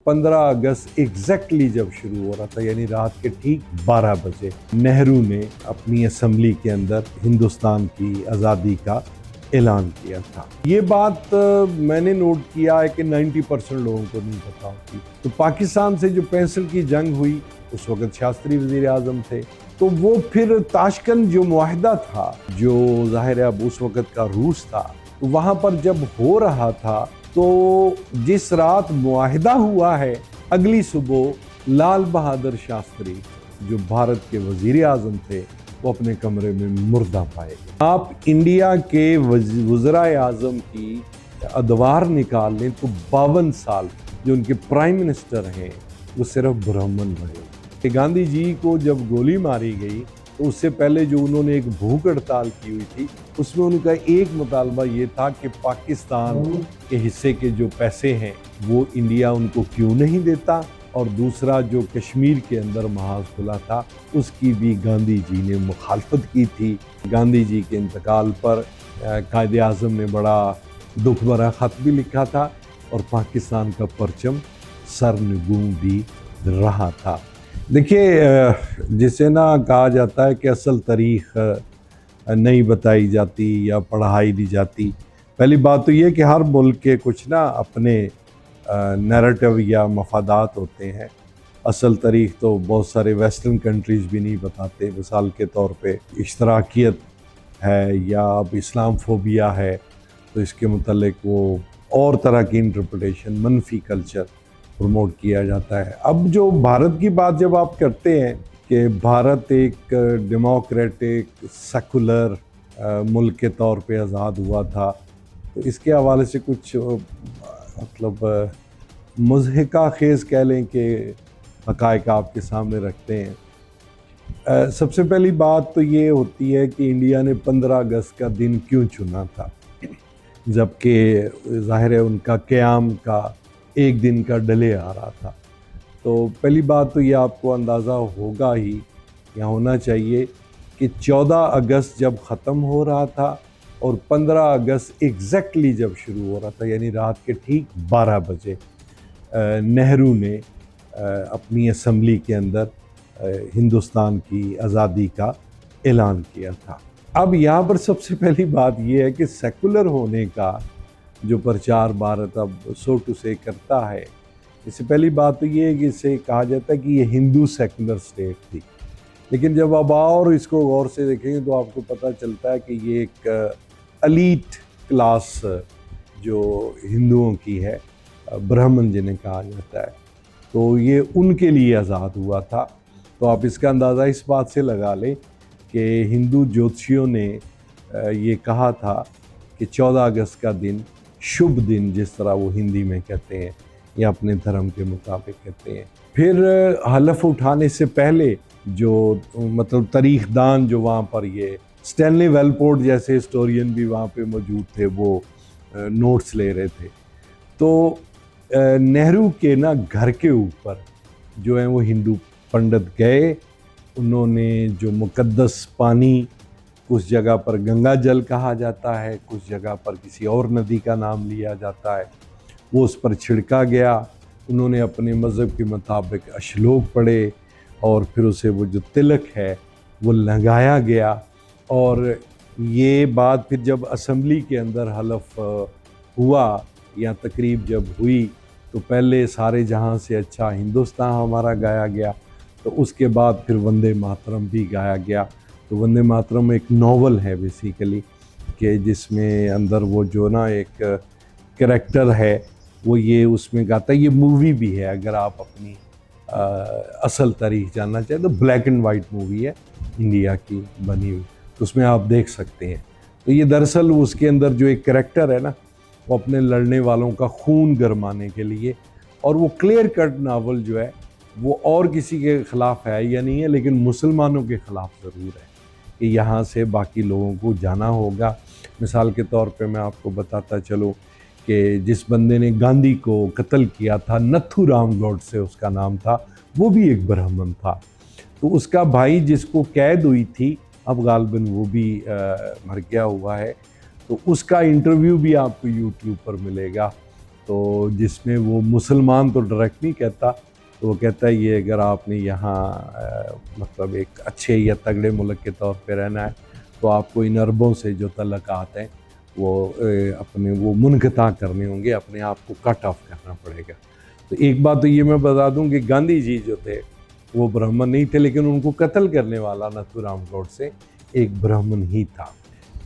15 अगस्त exactly जब शुरू हो रहा था, यानी रात के ठीक 12 बजे, नेहरू ने अपनी असेंबली के अंदर हिंदुस्तान की आज़ादी का ऐलान किया था। ये बात मैंने नोट किया है कि 90% लोगों को नहीं पता होती। तो पाकिस्तान से जो 65 की जंग हुई, उस वक्त शास्त्री वज़ीर आज़म थे, तो वो फिर ताशकंद जो मुआहदा था, जो ज़ाहिर है अब उस वक्त का रूस था, तो वहाँ पर जब हो रहा था तो जिस रात मुआहदा हुआ है, अगली सुबह लाल बहादुर शास्त्री जो भारत के वज़ीर आज़म थे, वो अपने कमरे में मुर्दा पाए गए। आप इंडिया के वज़राए आज़म की अदवार निकाल लें तो 52 साल जो उनके प्राइम मिनिस्टर हैं वो सिर्फ ब्राह्मण रहे। गांधी जी को जब गोली मारी गई तो उससे पहले जो उन्होंने एक भूख हड़ताल की हुई थी, उसमें उनका एक मुतालबा ये था कि पाकिस्तान के हिस्से के जो पैसे हैं वो इंडिया उनको क्यों नहीं देता, और दूसरा जो कश्मीर के अंदर महाज खुला था उसकी भी गांधी जी ने मुखालफत की थी। गांधी जी के इंतकाल पर कायदे आज़म ने बड़ा दुख भरा ख़त भी लिखा था और पाकिस्तान का परचम सरनगू भी रहा था। देखिए, जिसे ना कहा जाता है कि असल तारीख नहीं बताई जाती या पढ़ाई नहीं जाती। पहली बात तो ये कि हर मुल्क के कुछ ना अपने नैरेटिव या मफादात होते हैं। असल तारीख तो बहुत सारे वेस्टर्न कंट्रीज़ भी नहीं बताते। मिसाल के तौर पे इश्तराकियत है या अब इस्लाम फोबिया है, तो इसके मुतल्लिक वो और तरह की इंटरप्रिटेशन, मनफी कल्चर प्रमोट किया जाता है। अब जो भारत की बात जब आप करते हैं कि भारत एक डेमोक्रेटिक सेकुलर मुल्क के तौर पे आज़ाद हुआ था, तो इसके हवाले से कुछ मतलब मुज़हिका खेज़ कह लें कि हक़ाइक़ आपके सामने रखते हैं। सबसे पहली बात तो ये होती है कि इंडिया ने 15 अगस्त का दिन क्यों चुना था, जबकि ज़ाहिर है उनका क़याम का एक दिन का डिले आ रहा था। तो पहली बात तो ये आपको अंदाज़ा होगा ही या होना चाहिए कि 14 अगस्त जब ख़त्म हो रहा था और 15 अगस्त एग्जैक्टली जब शुरू हो रहा था, यानी रात के ठीक 12 बजे, नेहरू ने अपनी असेंबली के अंदर हिंदुस्तान की आज़ादी का ऐलान किया था। अब यहाँ पर सबसे पहली बात यह है कि सेकुलर होने का जो प्रचार भारत अब सो टू से करता है, इससे पहली बात तो ये है कि इसे कहा जाता है कि ये हिंदू सेकुलर स्टेट थी। लेकिन जब अब और इसको गौर से देखेंगे तो आपको पता चलता है कि ये एक एलीट क्लास जो हिंदुओं की है, ब्राह्मण जिन्हें कहा जाता है, तो ये उनके लिए आज़ाद हुआ था। तो आप इसका अंदाज़ा इस बात से लगा लें कि हिंदू ज्योतिषियों ने ये कहा था कि 14 अगस्त का दिन शुभ दिन, जिस तरह वो हिंदी में कहते हैं या अपने धर्म के मुताबिक कहते हैं। फिर हलफ उठाने से पहले जो मतलब तारीखदान जो वहाँ पर, ये स्टैनली वेलपोर्ट जैसे हिस्टोरियन भी वहाँ पे मौजूद थे, वो नोट्स ले रहे थे। तो नेहरू के ना घर के ऊपर जो है वो हिंदू पंडित गए, उन्होंने जो मुकद्दस पानी, कुछ जगह पर गंगा जल कहा जाता है, कुछ जगह पर किसी और नदी का नाम लिया जाता है, वो उस पर छिड़का गया। उन्होंने अपने मज़हब के मुताबिक अश्लोक पढ़े और फिर उसे वो जो तिलक है वो लगाया गया। और ये बात फिर जब असेंबली के अंदर हलफ हुआ या तकरीब जब हुई, तो पहले सारे जहां से अच्छा हिंदुस्तान हमारा गाया गया, तो उसके बाद फिर वंदे मातरम भी गाया गया। तो वंदे मातरम एक नावल है बेसिकली, कि जिसमें अंदर वो जो ना एक कैरेक्टर है वो ये उसमें गाता है। ये मूवी भी है, अगर आप अपनी असल तारीख जानना चाहें तो ब्लैक एंड वाइट मूवी है इंडिया की बनी हुई, तो उसमें आप देख सकते हैं। तो ये दरअसल उसके अंदर जो एक कैरेक्टर है ना, वो अपने लड़ने वालों का खून गरमाने के लिए, और वो क्लियर कट नावल जो है वो और किसी के ख़िलाफ़ है या नहीं है, लेकिन मुसलमानों के ख़िलाफ़ ज़रूर है कि यहाँ से बाकी लोगों को जाना होगा। मिसाल के तौर पे मैं आपको बताता चलूँ कि जिस बंदे ने गांधी को कत्ल किया था, नथुराम गॉडसे उसका नाम था, वो भी एक ब्राह्मण था। तो उसका भाई जिसको कैद हुई थी, अब गालबन वो भी मर गया हुआ है, तो उसका इंटरव्यू भी आपको यूट्यूब पर मिलेगा। तो जिसमें वो मुसलमान तो डायरेक्ट नहीं कहता, तो वो कहता है ये अगर आपने यहाँ मतलब एक अच्छे या तगड़े मुल्क के तौर पे रहना है तो आपको इन अरबों से जो तल्लुकात हैं वो अपने वो मुनक़ता करने होंगे, अपने आप को कट ऑफ करना पड़ेगा। तो एक बात तो ये मैं बता दूं कि गांधी जी जो थे वो ब्राह्मण नहीं थे, लेकिन उनको कत्ल करने वाला नथुराम गोडसे एक ब्राह्मण ही था।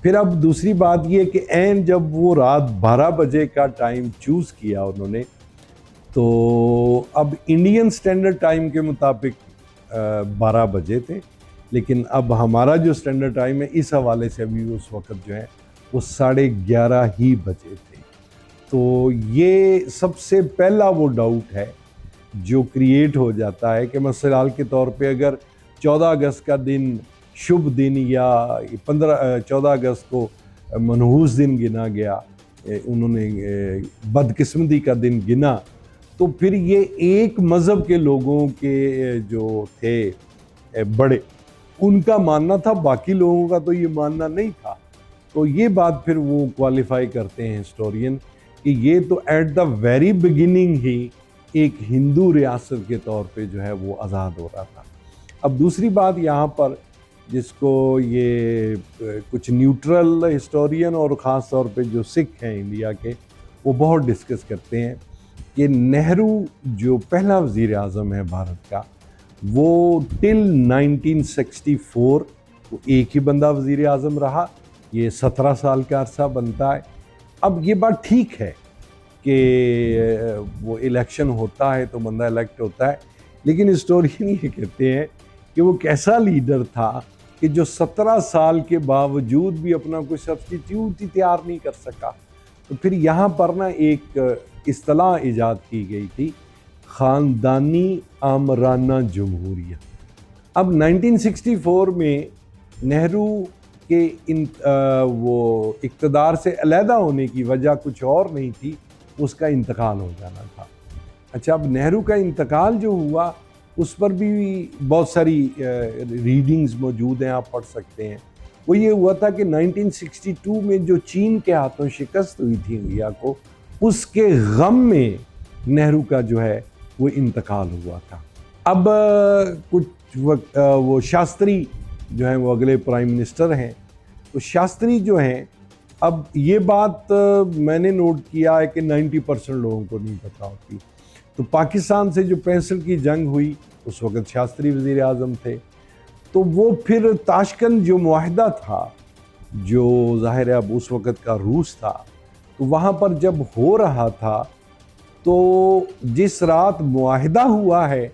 फिर अब दूसरी बात ये कि ऐन जब वो रात 12 बजे का टाइम चूज़ किया उन्होंने, तो अब इंडियन स्टैंडर्ड टाइम के मुताबिक 12 बजे थे, लेकिन अब हमारा जो स्टैंडर्ड टाइम है इस हवाले से अभी उस वक्त जो है वो 11:30 ही बजे थे। तो ये सबसे पहला वो डाउट है जो क्रिएट हो जाता है कि मिसाल के तौर पे अगर 14 अगस्त का दिन शुभ दिन या 14 अगस्त को मनहूस दिन गिना गया, उन्होंने बदकिस्मती का दिन गिना, तो फिर ये एक मज़हब के लोगों के जो थे बड़े, उनका मानना था, बाकी लोगों का तो ये मानना नहीं था। तो ये बात फिर वो क्वालिफाई करते हैं हिस्टोरियन कि ये तो एट द वेरी बिगिनिंग ही एक हिंदू रियासत के तौर पे जो है वो आज़ाद हो रहा था। अब दूसरी बात यहाँ पर जिसको ये कुछ न्यूट्रल हिस्टोरियन और ख़ास तौर पे जो सिख हैं इंडिया के, वो बहुत डिस्कस करते हैं कि नेहरू जो पहला वज़ीर आज़म है भारत का, वो टिल 1964 वो एक ही बंदा वज़ीर आज़म रहा। ये 17 साल का अरसा बनता है। अब ये बात ठीक है कि वो इलेक्शन होता है तो बंदा इलेक्ट होता है, लेकिन हिस्टोरियन ये कहते हैं कि वो कैसा लीडर था कि जो 17 साल के बावजूद भी अपना कोई सब्स्टिट्यूट ही तैयार नहीं कर सका। तो फिर यहाँ पर ना एक इस्तिलाह ईजाद की गई थी, ख़ानदानी आमराना जमहूरिया। अब 1964 में नेहरू के वो इक़्तिदार से अलहदा होने की वजह कुछ और नहीं थी, उसका इंतकाल हो जाना था। अच्छा, अब नेहरू का इंतकाल जो हुआ उस पर भी बहुत सारी रीडिंग्स मौजूद हैं, आप पढ़ सकते हैं। वो ये हुआ था कि 1962 में जो चीन के हाथों शिकस्त हुई थी इंडिया को, उसके गम में नेहरू का जो है वो इंतकाल हुआ था। अब कुछ वक्त वो शास्त्री जो हैं वो अगले प्राइम मिनिस्टर हैं, तो शास्त्री जो हैं, अब ये बात मैंने नोट किया है कि 90% लोगों को नहीं पता होती। तो पाकिस्तान से जो 65 की जंग हुई उस वक़्त शास्त्री वज़ीर आज़म थे, तो वो फिर ताशकंद जो मुआहदा था, जो ज़ाहिर है अब उस वक़्त का रूस था, तो वहाँ पर जब हो रहा था तो जिस रात मुआहदा हुआ है,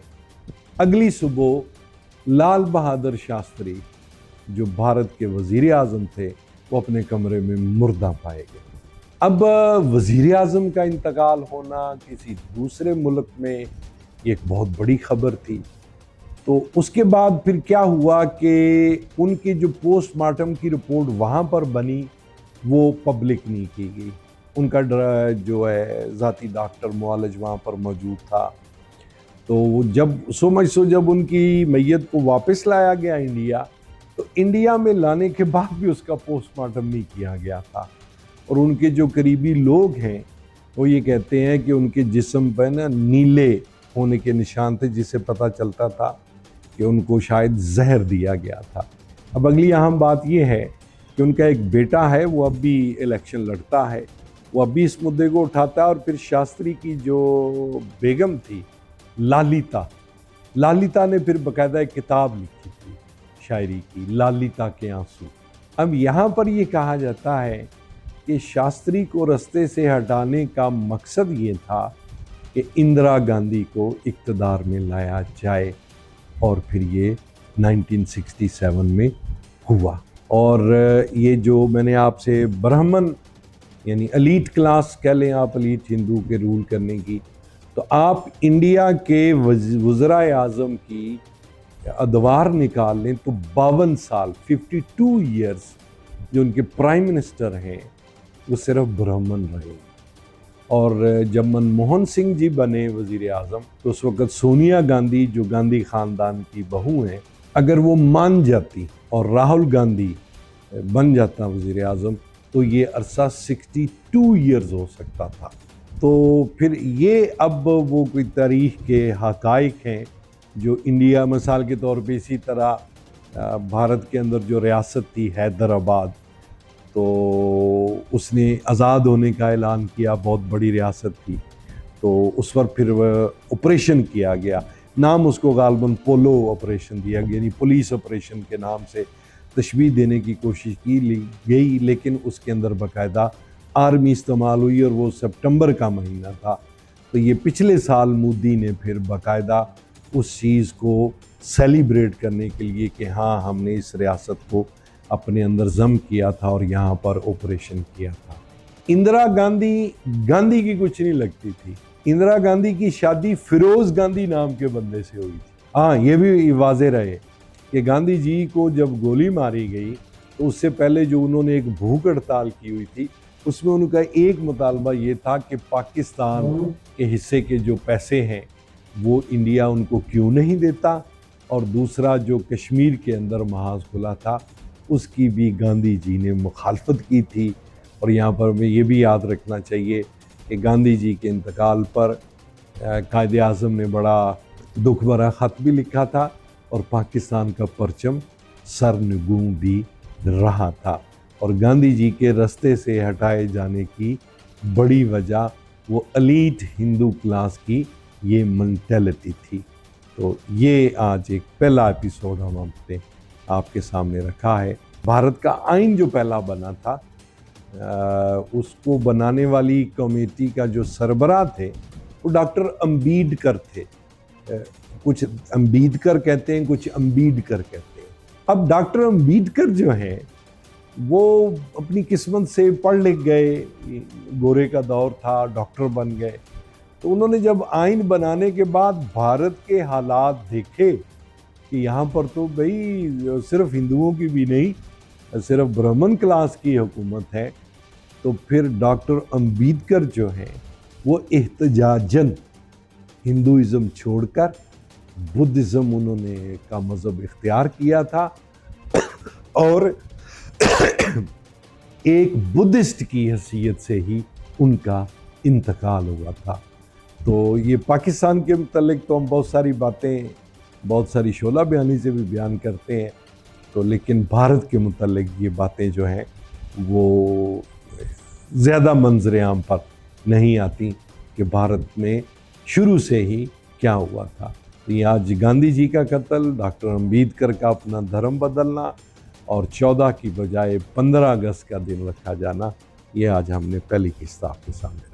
अगली सुबह लाल बहादुर शास्त्री जो भारत के वज़ीर आज़म थे वो अपने कमरे में मुर्दा पाए गए। अब वज़ीर आज़म का इंतकाल होना किसी दूसरे मुल्क में एक बहुत बड़ी ख़बर थी। तो उसके बाद फिर क्या हुआ कि उनकी जो पोस्टमार्टम की रिपोर्ट वहाँ पर बनी वो पब्लिक नहीं की गई। उनका जो है ज़ाती डॉक्टर मुआलिज वहाँ पर मौजूद था। तो वो जब उनकी मैयत को वापस लाया गया इंडिया, तो इंडिया में लाने के बाद भी उसका पोस्टमार्टम नहीं किया गया था। और उनके जो करीबी लोग हैं वो ये कहते हैं कि उनके जिस्म पर ना नीले होने के निशान थे, जिससे पता चलता था कि उनको शायद जहर दिया गया था। अब अगली अहम बात यह है कि उनका एक बेटा है, वो अब भी इलेक्शन लड़ता है, वो अब भी इस मुद्दे को उठाता है। और फिर शास्त्री की जो बेगम थी लालिता ने फिर बाकायदा एक किताब लिखी थी शायरी की, लालिता के आंसू। अब यहाँ पर ये कहा जाता है कि शास्त्री को रास्ते से हटाने का मकसद ये था कि इंदिरा गांधी को इक़्तिदार में लाया जाए, और फिर ये 1967 में हुआ। और ये जो मैंने आपसे ब्राह्मण यानी एलीट क्लास कह लें आप, एलीट हिंदू के रूल करने की, तो आप इंडिया के वज़राए आज़म की अदवार निकाल लें तो 52 साल 52 ईयर्स जो उनके प्राइम मिनिस्टर हैं वो सिर्फ ब्राह्मण रहे। और जब मनमोहन सिंह जी बने वज़ीर आज़म तो उस वक़्त सोनिया गांधी जो गांधी ख़ानदान की बहू हैं, अगर वो मान जाती और राहुल गांधी बन जाता वज़ीर आज़म तो ये अरसा 62 ईयर्स हो सकता था। तो फिर ये अब वो कोई तारीख के हकाइक हैं जो इंडिया, मिसाल के तौर पे इसी तरह भारत के अंदर जो रियासत थी हैदराबाद, तो उसने आज़ाद होने का ऐलान किया, बहुत बड़ी रियासत थी, तो उस पर फिर ऑपरेशन किया गया, नाम उसको गालबन पोलो ऑपरेशन दिया गया, यानी पुलिस ऑपरेशन के नाम से तशबीह देने की कोशिश की गई, लेकिन उसके अंदर बाकायदा आर्मी इस्तेमाल हुई और वो सितंबर का महीना था। तो ये पिछले साल मोदी ने फिर बाकायदा उस चीज़ को सेलिब्रेट करने के लिए कि हाँ, हमने इस रियासत को अपने अंदर जम किया था और यहाँ पर ऑपरेशन किया था। इंदिरा गांधी की कुछ नहीं लगती थी। इंदिरा गांधी की शादी फिरोज गांधी नाम के बंदे से हुई थी। हाँ, ये भी वाज़ेह रहे कि गांधी जी को जब गोली मारी गई तो उससे पहले जो उन्होंने एक भूख हड़ताल की हुई थी, उसमें उनका एक मुतालबा ये था कि पाकिस्तान के हिस्से के जो पैसे हैं वो इंडिया उनको क्यों नहीं देता, और दूसरा जो कश्मीर के अंदर महाज खुला था उसकी भी गांधी जी ने मुखालफत की थी। और यहाँ पर हमें ये भी याद रखना चाहिए कि गांधी जी के इंतकाल पर कायदे आज़म ने बड़ा दुख भरा ख़त भी लिखा था और पाकिस्तान का परचम सरनगू भी रहा था। और गांधी जी के रास्ते से हटाए जाने की बड़ी वजह वो एलीट हिंदू क्लास की ये मेंटालिटी थी। तो ये आज एक पहला एपिसोड हमने आपके सामने रखा है। भारत का आइन जो पहला बना था, उसको बनाने वाली कमेटी का जो सरबराह थे वो डॉक्टर अम्बेडकर थे। कुछ अम्बेडकर कहते हैं, कुछ अम्बेडकर कहते हैं। अब डॉक्टर अम्बेडकर जो हैं वो अपनी किस्मत से पढ़ लिख गए, गोरे का दौर था, डॉक्टर बन गए। तो उन्होंने जब आइन बनाने के बाद भारत के हालात देखे कि यहाँ पर तो भाई सिर्फ हिंदुओं की भी नहीं, सिर्फ ब्राह्मण क्लास की हुकूमत है, तो फिर डॉक्टर अम्बेडकर जो हैं वो एहतजाजन हिंदुइज़्म छोड़कर बुद्धिज़्म उन्होंने का मज़हब इख्तियार किया था और एक बुद्धिस्ट की हैसियत से ही उनका इंतकाल हुआ था। तो ये पाकिस्तान के मुतल्लिक तो हम बहुत सारी बातें, बहुत सारी शोला बयानी से भी बयान करते हैं, तो लेकिन भारत के मुतल्लिक ये बातें जो हैं वो ज़्यादा मंजर आम पर नहीं आती कि भारत में शुरू से ही क्या हुआ था। तो ये आज गांधी जी का कत्ल, डॉक्टर अम्बेडकर का अपना धर्म बदलना और 14 की बजाय 15 अगस्त का दिन रखा जाना, ये आज हमने पहली किस्त आपके सामने